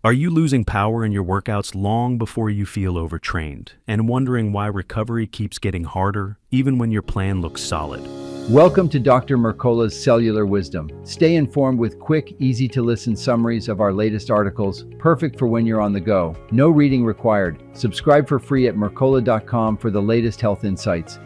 Are you losing power in your workouts long before you feel overtrained and wondering why recovery keeps getting harder even when your plan looks solid? Welcome to Dr. Mercola's Cellular Wisdom. Stay informed with quick, easy-to-listen summaries of our latest articles, perfect for when you're on the go. No reading required. Subscribe for free at mercola.com for the latest health insights.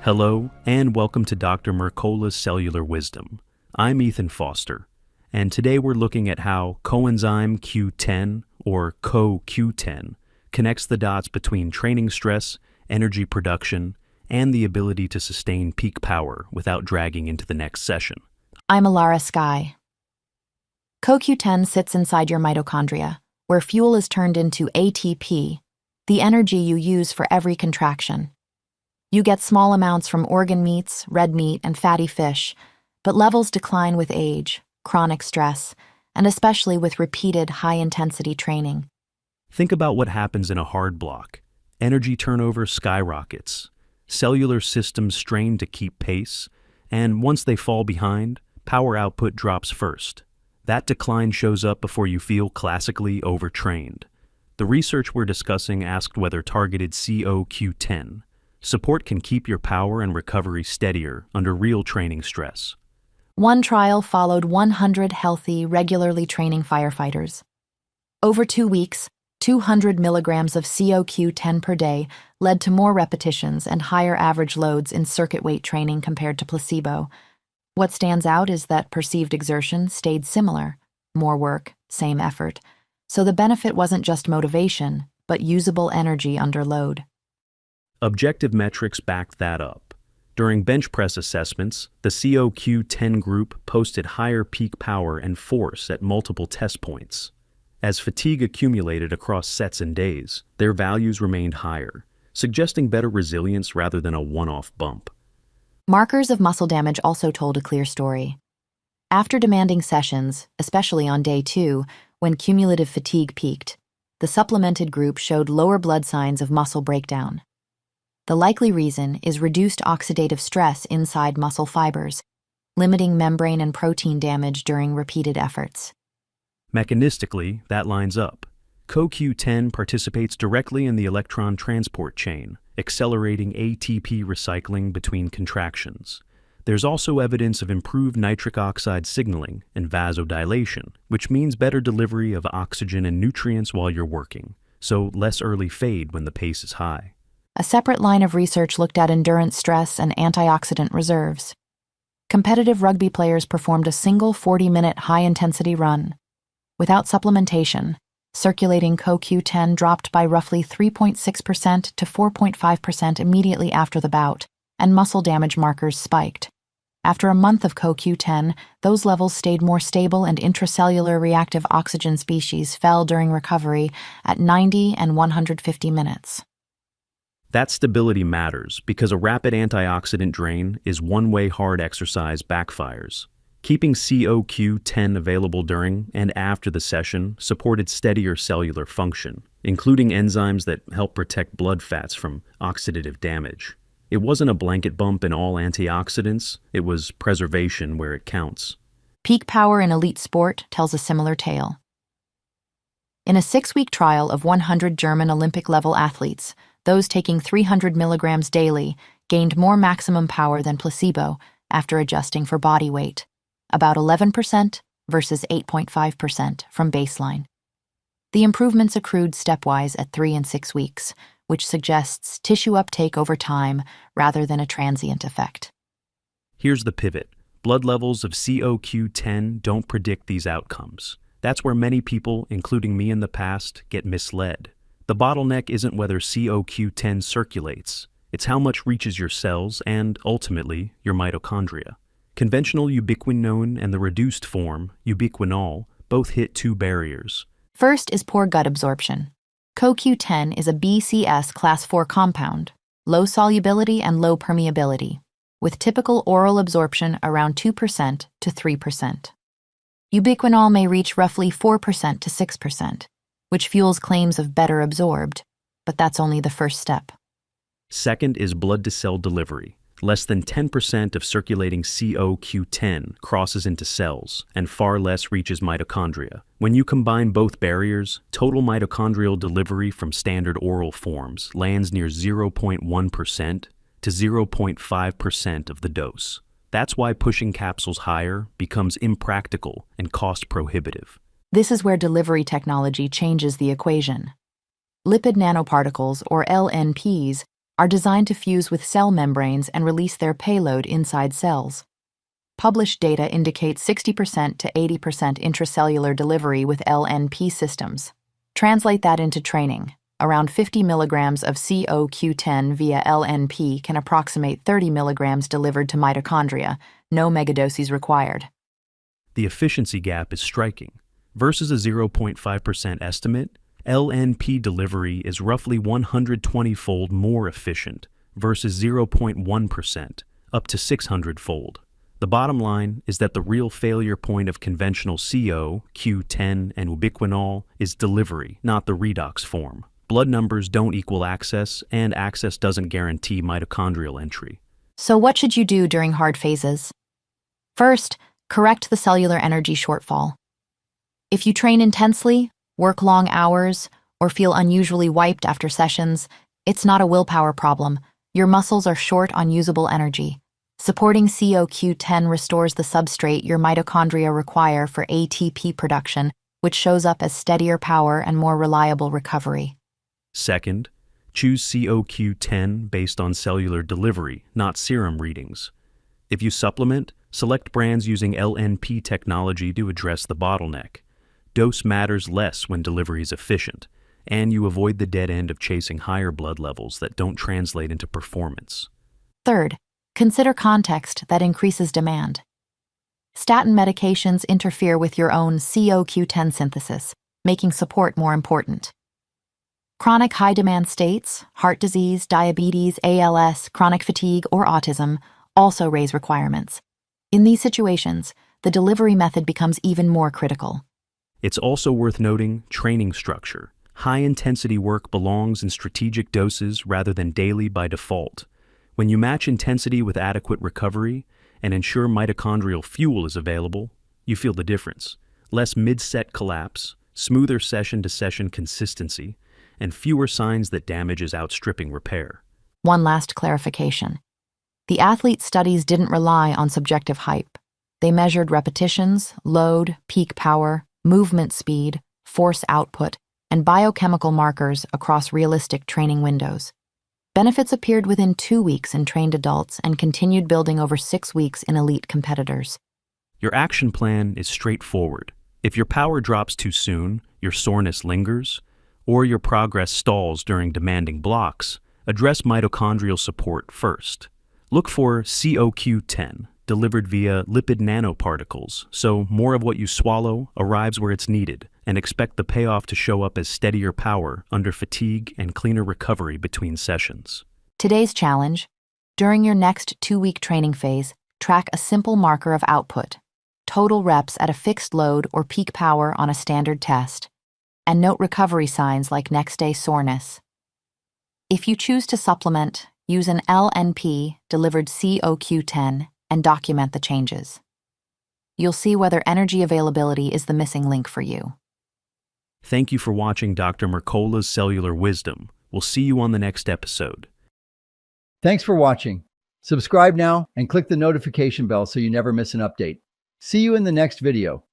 Hello, and welcome to Dr. Mercola's Cellular Wisdom. I'm Ethan Foster, and today we're looking at how coenzyme Q10, or CoQ10, connects the dots between training stress, energy production, and the ability to sustain peak power without dragging into the next session. I'm Alara Sky. CoQ10 sits inside your mitochondria, where fuel is turned into ATP, the energy you use for every contraction. You get small amounts from organ meats, red meat, and fatty fish, but levels decline with age, chronic stress, and especially with repeated high-intensity training. Think about what happens in a hard block. Energy turnover skyrockets. Cellular systems strain to keep pace, and once they fall behind, power output drops first. That decline shows up before you feel classically overtrained. The research we're discussing asked whether targeted CoQ10 support can keep your power and recovery steadier under real training stress. One trial followed 100 healthy, regularly training firefighters. Over 2 weeks, 200 milligrams of CoQ10 per day led to more repetitions and higher average loads in circuit weight training compared to placebo. What stands out is that perceived exertion stayed similar. More work, same effort. So the benefit wasn't just motivation, but usable energy under load. Objective metrics backed that up. During bench press assessments, the CoQ10 group posted higher peak power and force at multiple test points. As fatigue accumulated across sets and days, their values remained higher, suggesting better resilience rather than a one-off bump. Markers of muscle damage also told a clear story. After demanding sessions, especially on day 2, when cumulative fatigue peaked, the supplemented group showed lower blood signs of muscle breakdown. The likely reason is reduced oxidative stress inside muscle fibers, limiting membrane and protein damage during repeated efforts. Mechanistically, that lines up. CoQ10 participates directly in the electron transport chain, accelerating ATP recycling between contractions. There's also evidence of improved nitric oxide signaling and vasodilation, which means better delivery of oxygen and nutrients while you're working, so less early fade when the pace is high. A separate line of research looked at endurance stress and antioxidant reserves. Competitive rugby players performed a single 40-minute high-intensity run. Without supplementation, circulating CoQ10 dropped by roughly 3.6% to 4.5% immediately after the bout, and muscle damage markers spiked. After a month of CoQ10, those levels stayed more stable and intracellular reactive oxygen species fell during recovery at 90 and 150 minutes. That stability matters because a rapid antioxidant drain is one-way hard exercise backfires. Keeping CoQ10 available during and after the session supported steadier cellular function, including enzymes that help protect blood fats from oxidative damage. It wasn't a blanket bump in all antioxidants, it was preservation where it counts. Peak power in elite sport tells a similar tale. In a 6-week trial of 100 German Olympic-level athletes, those taking 300 milligrams daily gained more maximum power than placebo after adjusting for body weight, about 11% versus 8.5% from baseline. The improvements accrued stepwise at 3 and 6 weeks, which suggests tissue uptake over time rather than a transient effect. Here's the pivot. Blood levels of CoQ10 don't predict these outcomes. That's where many people, including me in the past, get misled. The bottleneck isn't whether CoQ10 circulates, it's how much reaches your cells and, ultimately, your mitochondria. Conventional ubiquinone and the reduced form, ubiquinol, both hit 2 barriers. First is poor gut absorption. CoQ10 is a BCS class 4 compound, low solubility and low permeability, with typical oral absorption around 2% to 3%. Ubiquinol may reach roughly 4% to 6%, which fuels claims of better absorbed, but that's only the first step. Second is blood-to-cell delivery. Less than 10% of circulating CoQ10 crosses into cells, and far less reaches mitochondria. When you combine both barriers, total mitochondrial delivery from standard oral forms lands near 0.1% to 0.5% of the dose. That's why pushing capsules higher becomes impractical and cost prohibitive. This is where delivery technology changes the equation. Lipid nanoparticles, or LNPs, are designed to fuse with cell membranes and release their payload inside cells. Published data indicates 60% to 80% intracellular delivery with LNP systems. Translate that into training. Around 50 milligrams of CoQ10 via LNP can approximate 30 milligrams delivered to mitochondria, no megadoses required. The efficiency gap is striking. Versus a 0.5% estimate, LNP delivery is roughly 120-fold more efficient versus 0.1%, up to 600-fold. The bottom line is that the real failure point of conventional CO, Q10, and ubiquinol is delivery, not the redox form. Blood numbers don't equal access, and access doesn't guarantee mitochondrial entry. So what should you do during hard phases? First, correct the cellular energy shortfall. If you train intensely, work long hours, or feel unusually wiped after sessions, it's not a willpower problem. Your muscles are short on usable energy. Supporting CoQ10 restores the substrate your mitochondria require for ATP production, which shows up as steadier power and more reliable recovery. Second, choose CoQ10 based on cellular delivery, not serum readings. If you supplement, select brands using LNP technology to address the bottleneck. Dose matters less when delivery is efficient, and you avoid the dead end of chasing higher blood levels that don't translate into performance. Third, consider context that increases demand. Statin medications interfere with your own CoQ10 synthesis, making support more important. Chronic high-demand states, heart disease, diabetes, ALS, chronic fatigue, or autism also raise requirements. In these situations, the delivery method becomes even more critical. It's also worth noting training structure. High-intensity work belongs in strategic doses rather than daily by default. When you match intensity with adequate recovery and ensure mitochondrial fuel is available, you feel the difference. Less mid-set collapse, smoother session-to-session consistency, and fewer signs that damage is outstripping repair. One last clarification. The athlete studies didn't rely on subjective hype. They measured repetitions, load, peak power, movement speed, force output, and biochemical markers across realistic training windows. Benefits appeared within 2 weeks in trained adults and continued building over 6 weeks in elite competitors. Your action plan is straightforward. If your power drops too soon, your soreness lingers, or your progress stalls during demanding blocks, address mitochondrial support first. Look for CoQ10, delivered via lipid nanoparticles, so more of what you swallow arrives where it's needed, and expect the payoff to show up as steadier power under fatigue and cleaner recovery between sessions. Today's challenge: during your next 2-week training phase, track a simple marker of output, total reps at a fixed load or peak power on a standard test, and note recovery signs like next-day soreness. If you choose to supplement, use an LNP-delivered CoQ10 and document the changes. You'll see whether energy availability is the missing link for you. Thank you for watching Dr. Mercola's Cellular Wisdom. We'll see you on the next episode. Thanks for watching. Subscribe now and click the notification bell so you never miss an update. See you in the next video.